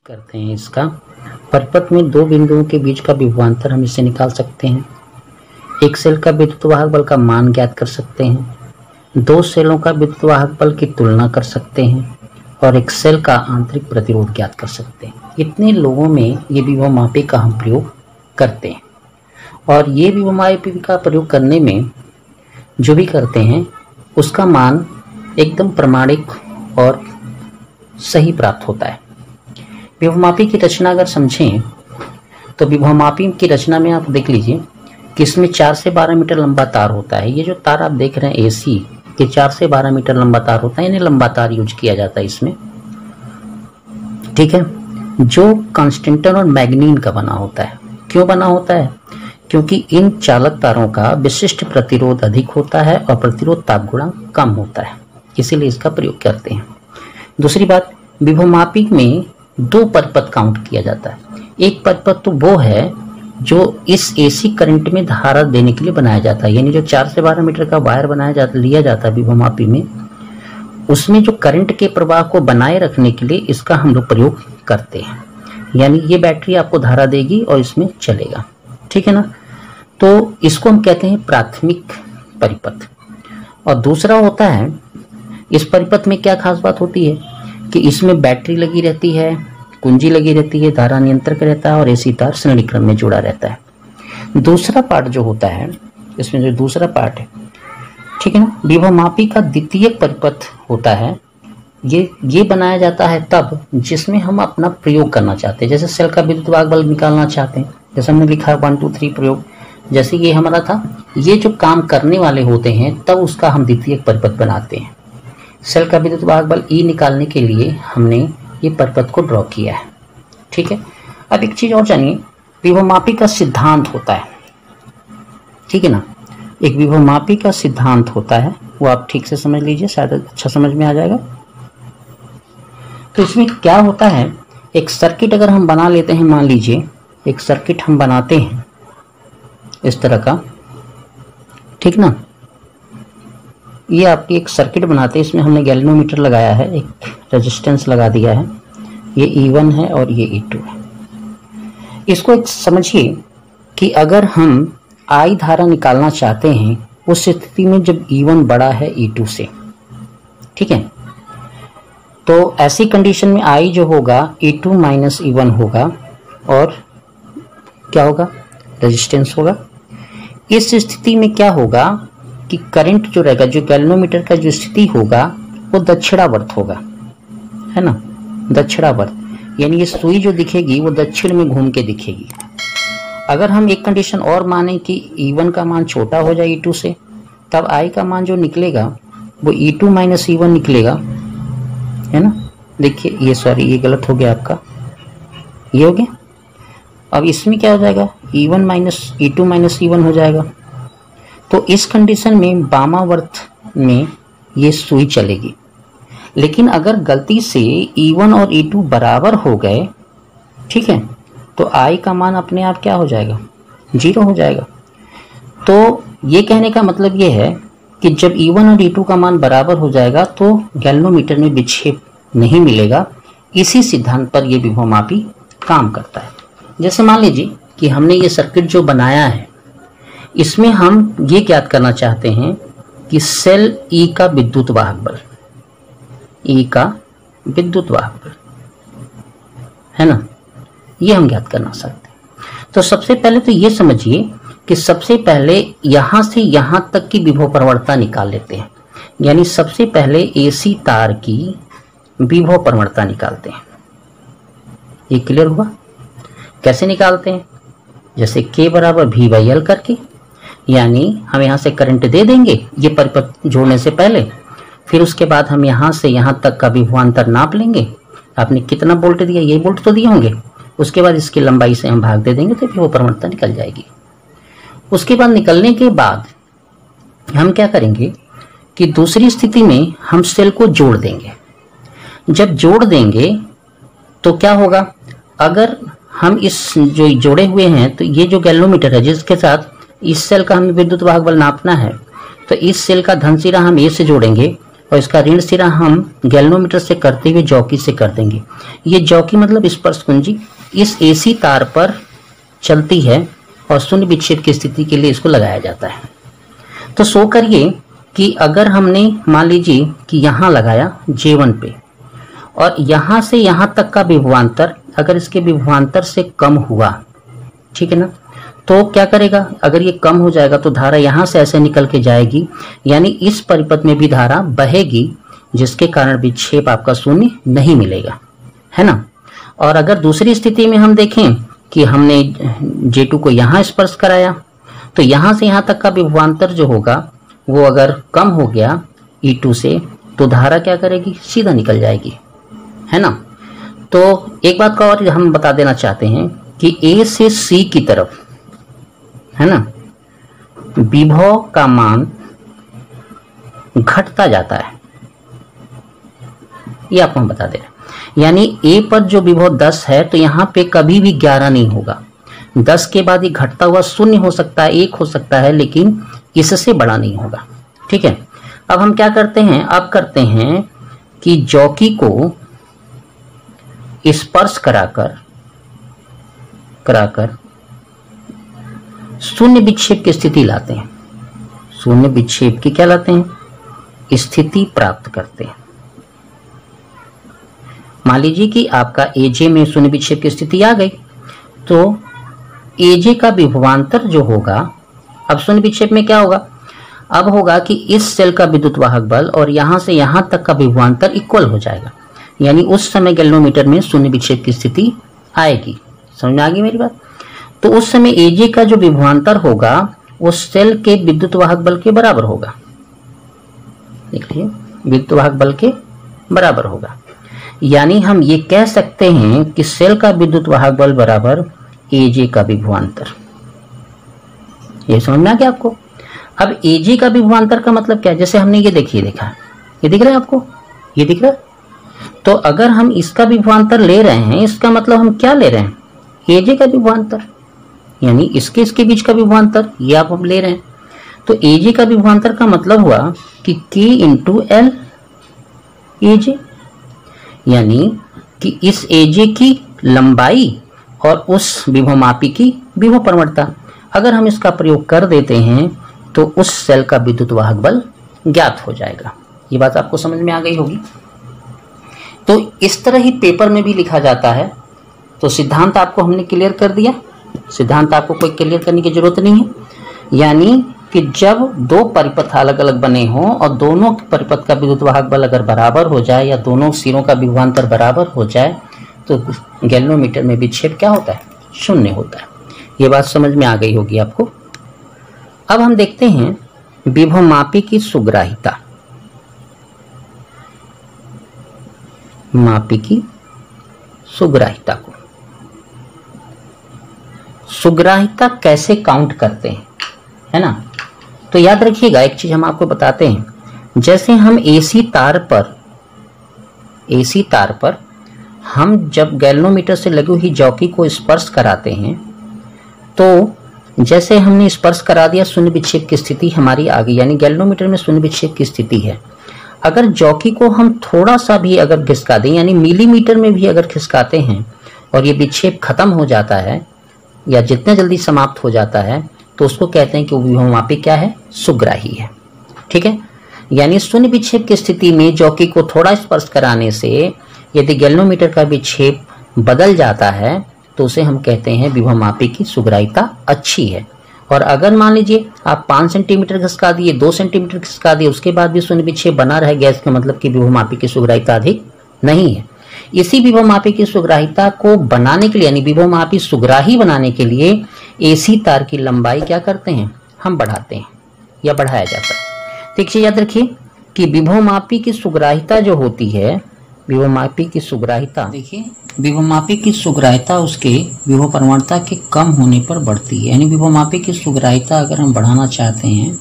करते हैं इसका परिपथ में दो बिंदुओं के बीच का विभवांतर हम इसे निकाल सकते हैं। एक सेल का विद्युत वाहक बल का मान ज्ञात कर सकते हैं। दो सेलों का विद्युत वाहक बल की तुलना कर सकते हैं और एक सेल का आंतरिक प्रतिरोध ज्ञात कर सकते हैं। इतने लोगों में ये विभवमापी का हम प्रयोग करते हैं और ये विभवमापी का प्रयोग करने में जो भी करते हैं उसका मान एकदम प्रमाणिक और सही प्राप्त होता है। विभवमापी की रचना अगर समझें तो विभवमापी की रचना में आप देख लीजिए कि इसमें 4 से 12 मीटर लंबा तार होता है। ये जो तार आप देख रहे हैं एसी के 4 से 12 मीटर लंबा तार होता है, यानी लंबा तार यूज किया जाता है इसमें, ठीक है, जो कांस्टेंटन और मैग्नीन का बना होता है। क्यों बना होता है? क्योंकि इन चालक तारों का विशिष्ट प्रतिरोध अधिक होता है और प्रतिरोध ताप गुणांक कम होता है, इसीलिए इसका प्रयोग करते हैं। दूसरी बात, विभवमापी में 2 परिपथ काउंट किया जाता है। एक परिपथ तो वो है जो इस एसी करंट में धारा देने के लिए बनाया जाता है, यानी जो 4 से 12 मीटर का वायर लिया जाता है विभवमापी में, उसमें जो करंट के प्रवाह को बनाए रखने के लिए इसका हम लोग प्रयोग करते हैं। यानी ये बैटरी आपको धारा देगी और इसमें चलेगा, ठीक है ना। तो इसको हम कहते हैं प्राथमिक परिपथ। और दूसरा होता है, इस परिपथ में क्या खास बात होती है कि इसमें बैटरी लगी रहती है, कुंजी लगी रहती है, धारा नियंत्रक रहता है और एसी तार श्रेणी क्रम में जुड़ा रहता है। दूसरा पार्ट जो होता है, इसमें जो दूसरा पार्ट है, ठीक है ना, विभवमापी का द्वितीय परिपथ होता है। ये बनाया जाता है तब जिसमें हम अपना प्रयोग करना चाहते हैं। जैसे सेल का विद्युत वाहक बल निकालना चाहते हैं, जैसे हमने लिखा है 1 2 3 प्रयोग, जैसे ये हमारा था, ये जो काम करने वाले होते हैं तब उसका हम द्वितीय परिपथ बनाते हैं। सेल का विद्युत वाहक बल E निकालने के लिए हमने ये परिपथ को ड्रॉ किया है, ठीक है। अब एक चीज और जानिए, विभवमापी का सिद्धांत होता है, ठीक है ना। एक विभवमापी का सिद्धांत होता है, वो आप ठीक से समझ लीजिए, शायद अच्छा समझ में आ जाएगा। तो इसमें क्या होता है, एक सर्किट अगर हम बना लेते हैं, मान लीजिए एक सर्किट हम बनाते हैं इस तरह का, ठीक ना। ये आपकी एक सर्किट बनाते हैं, इसमें हमने गैल्वेनोमीटर लगाया है, एक रेजिस्टेंस लगा दिया है, ये E1 है और ये E2 है। इसको एक समझिए कि अगर हम I धारा निकालना चाहते हैं उस स्थिति में जब E1 बड़ा है E2 से, ठीक है, तो ऐसी कंडीशन में I जो होगा E2 माइनस E1 होगा और क्या होगा, रेजिस्टेंस होगा। इस स्थिति में क्या होगा कि करंट जो रहेगा, जो गैल्वेनोमीटर का जो स्थिति होगा वो दक्षिणावर्त होगा, है ना, दक्षिणावर्त, यानी ये सुई जो दिखेगी वो दक्षिण में घूम के दिखेगी। अगर हम एक कंडीशन और माने कि E1 का मान छोटा हो जाए E2 से, तब I का मान जो निकलेगा वो E2 माइनस E1 निकलेगा, है ना। देखिए ये सॉरी ये गलत हो गया आपका, ये हो गया। अब इसमें क्या हो जाएगा, E1 minus E2 minus E1 हो जाएगा। तो इस कंडीशन में वामावर्त में ये सुई चलेगी। लेकिन अगर गलती से E1 और E2 बराबर हो गए, ठीक है, तो I का मान अपने आप क्या हो जाएगा, 0 हो जाएगा। तो ये कहने का मतलब ये है कि जब E1 और E2 का मान बराबर हो जाएगा तो गैल्वेनोमीटर में विक्षेप नहीं मिलेगा। इसी सिद्धांत पर यह विभवमापी काम करता है। जैसे मान लीजिए कि हमने ये सर्किट जो बनाया है, इसमें हम ये ज्ञात करना चाहते हैं कि सेल E का विद्युत वाहक बल, E का विद्युत वाहक बल, है ना, ये हम ज्ञात करना चाहते हैं। तो सबसे पहले तो ये समझिए कि सबसे पहले यहां से यहां तक की विभव प्रवणता निकाल लेते हैं। यानी सबसे पहले एसी तार की विभव प्रवणता निकालते हैं। ये क्लियर हुआ? कैसे निकालते हैं? जैसे K बराबर V/L करके, यानी हम यहां से करंट दे देंगे ये परिपथ जोड़ने से पहले, फिर उसके बाद हम यहां से यहां तक का विभवांतर नाप लेंगे। आपने कितना वोल्ट दिया, ये वोल्ट तो दिए होंगे, उसके बाद इसकी लंबाई से हम भाग दे देंगे तो विभव प्रवणता निकल जाएगी। उसके बाद निकलने के बाद हम क्या करेंगे कि दूसरी स्थिति में हम सेल को जोड़ देंगे। जब जोड़ देंगे तो क्या होगा, अगर हम इस जो जोड़े हुए हैं तो ये जो गैल्वेनोमीटर है जिसके साथ इस सेल का हमें विद्युत वाहक बल नापना है, तो इस सेल का धन सिरा हम ए से जोड़ेंगे और इसका ऋण सिरा हम गैल्वेनोमीटर से करते हुए जॉकी से कर देंगे। ये जॉकी मतलब स्पर्श कुंजी इस AC तार पर चलती है और शून्य विक्षेप की स्थिति के लिए इसको लगाया जाता है। तो शो करिए कि अगर हमने मान लीजिए कि यहाँ लगाया J1 पे और यहाँ से यहाँ तक का विभवांतर अगर इसके विभवांतर से कम हुआ, ठीक है ना, तो क्या करेगा, अगर ये कम हो जाएगा तो धारा यहाँ से ऐसे निकल के जाएगी, यानी इस परिपथ में भी धारा बहेगी, जिसके कारण विक्षेप आपका शून्य नहीं मिलेगा, है ना। और अगर दूसरी स्थिति में हम देखें कि हमने J2 को यहाँ स्पर्श कराया तो यहाँ से यहाँ तक का विभवांतर जो होगा वो अगर कम हो गया E2 से तो धारा क्या करेगी, सीधा निकल जाएगी, है ना। तो एक बात का और हम बता देना चाहते हैं कि A से C की तरफ, है ना, विभव का मान घटता जाता है, ये आपको हम बता दे रहे हैं। यानी A पर जो विभव 10 है तो यहाँ पे कभी भी 11 नहीं होगा, 10 के बाद ये घटता हुआ 0 हो सकता है, 1 हो सकता है, लेकिन इससे बड़ा नहीं होगा, ठीक है। अब हम क्या करते हैं, अब करते हैं कि जॉकी को स्पर्श कराकर शून्य विक्षेप की स्थिति लाते हैं, शून्य विक्षेप की क्या लाते हैं, स्थिति प्राप्त करते हैं। मान लीजिए कि आपका AJ में शून्य विक्षेप की स्थिति आ गई, तो AJ का विभवांतर जो होगा, अब शून्य विक्षेप में क्या होगा, अब होगा कि इस सेल का विद्युत वाहक बल और यहां से यहां तक का विभवांतर इक्वल हो जाएगा, यानी उस समय गैल्वेनोमीटर में शून्य विक्षेप की स्थिति आएगी। समझ में आ गई मेरी बात। तो उस समय AJ का जो विभवांतर होगा वो सेल के विद्युत वाहक बल के बराबर होगा, देखिए विद्युत वाहक बल के बराबर होगा। यानी हम ये कह सकते हैं कि सेल का विद्युत वाहक बल बराबर AJ का विभवांतर। ये समझ में आ गया आपको। अब AJ का विभवांतर का मतलब क्या है, जैसे हमने ये देखिए देखा, ये दिख रहा है आपको, ये दिख रहा है। तो अगर हम इसका विभवांतर ले रहे हैं, इसका मतलब हम क्या ले रहे हैं, AJ का विभवांतर, यानी इसके बीच का विभवांतर, ये आप हम ले रहे हैं। तो AJ का विभवांतर का मतलब हुआ कि K इंटू L AJ, यानी कि इस AJ की लंबाई और उस विभवमापी की विभव प्रवणता, अगर हम इसका प्रयोग कर देते हैं तो उस सेल का विद्युत वाहक बल ज्ञात हो जाएगा। ये बात आपको समझ में आ गई होगी। तो इस तरह ही पेपर में भी लिखा जाता है। तो सिद्धांत आपको हमने क्लियर कर दिया, सिद्धांत आपको कोई क्लियर करने की जरूरत नहीं है। यानी कि जब दो परिपथ अलग अलग बने हों और दोनों परिपथ का विद्युत वाहक बल अगर बराबर हो जाए या दोनों सिरों का विभवांतर बराबर हो जाए तो गैल्वेनोमीटर में विक्षेप क्या होता है, शून्य होता है। ये बात समझ में आ गई होगी आपको। अब हम देखते हैं विभवमापी की सुग्राहिता। मापी की सुग्राहिता को, सुग्राहिता कैसे काउंट करते हैं, है ना। तो याद रखिएगा एक चीज हम आपको बताते हैं, जैसे हम AC तार पर हम जब गैल्वेनोमीटर से लगी हुई जॉकी को स्पर्श कराते हैं तो जैसे हमने स्पर्श करा दिया, शून्य विक्षेप की स्थिति हमारी आ गई, यानी गैल्वेनोमीटर में शून्य विक्षेप की स्थिति है। अगर जॉकी को हम थोड़ा सा भी अगर खिसका दें, यानी मिलीमीटर में भी अगर खिसकाते हैं और ये विक्षेप खत्म हो जाता है या जितना जल्दी समाप्त हो जाता है तो उसको कहते हैं कि विभवमापी क्या है, सुग्राही है। ठीक है, यानी शून्य विक्षेप की स्थिति में जॉकी को थोड़ा स्पर्श कराने से यदि गैल्वेनोमीटर का विक्षेप बदल जाता है तो उसे हम कहते हैं विभवमापी की सुग्राहिता अच्छी है। और अगर मान लीजिए आप 5 सेंटीमीटर खिसका दिए, 2 सेंटीमीटर खिसका दिए, उसके बाद भी शून्य विक्षेप बना रह गया, इसका मतलब कि विभवमापी की सुग्राहिता अधिक नहीं है। इसी विभवमापी की सुग्राहिता को बनाने के लिए, यानी विभवमापी सुग्राही बनाने के लिए AC तार की लंबाई क्या करते हैं, हम बढ़ाते हैं या बढ़ाया जाता है। तो एक चीज याद रखिए कि विभवमापी की सुग्राहिता जो होती है, विभवमापी की सुग्राहिता, देखिए विभवमापी की सुग्राहिता उसके विभव प्रवणता के कम होने पर बढ़ती है। यानी विभवमापी की सुग्राहिता अगर हम बढ़ाना चाहते हैं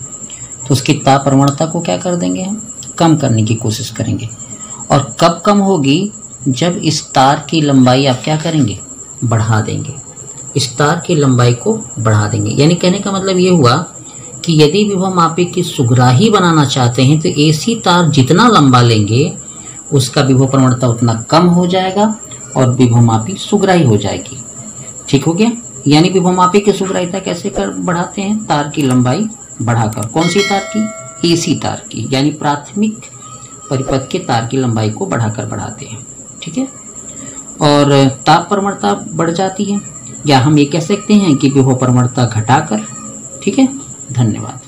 तो उसकी ताप प्रवणता को क्या कर देंगे, हम कम करने की कोशिश करेंगे। और कब कम होगी, जब इस तार की लंबाई आप क्या करेंगे, बढ़ा देंगे, इस तार की लंबाई को बढ़ा देंगे। यानी कहने का मतलब ये हुआ कि यदि विभवमापी की सुग्राही बनाना चाहते हैं तो एसी तार जितना लंबा लेंगे उसका विभव प्रवणता उतना कम हो जाएगा और विभवमापी सुग्राही हो जाएगी। ठीक हो गया। यानी विभवमापी की सुग्राह्यता कैसे कर बढ़ाते हैं? तार की लंबाई बढ़ाकर। कौन सी तार की? एसी तार की, यानी प्राथमिक परिपथ के तार की लंबाई को बढ़ाकर बढ़ाते हैं। ठीक है। और ताप प्रवणता बढ़ जाती है, या हम ये कह सकते हैं कि विभव प्रवणता घटाकर। ठीक है। धन्यवाद।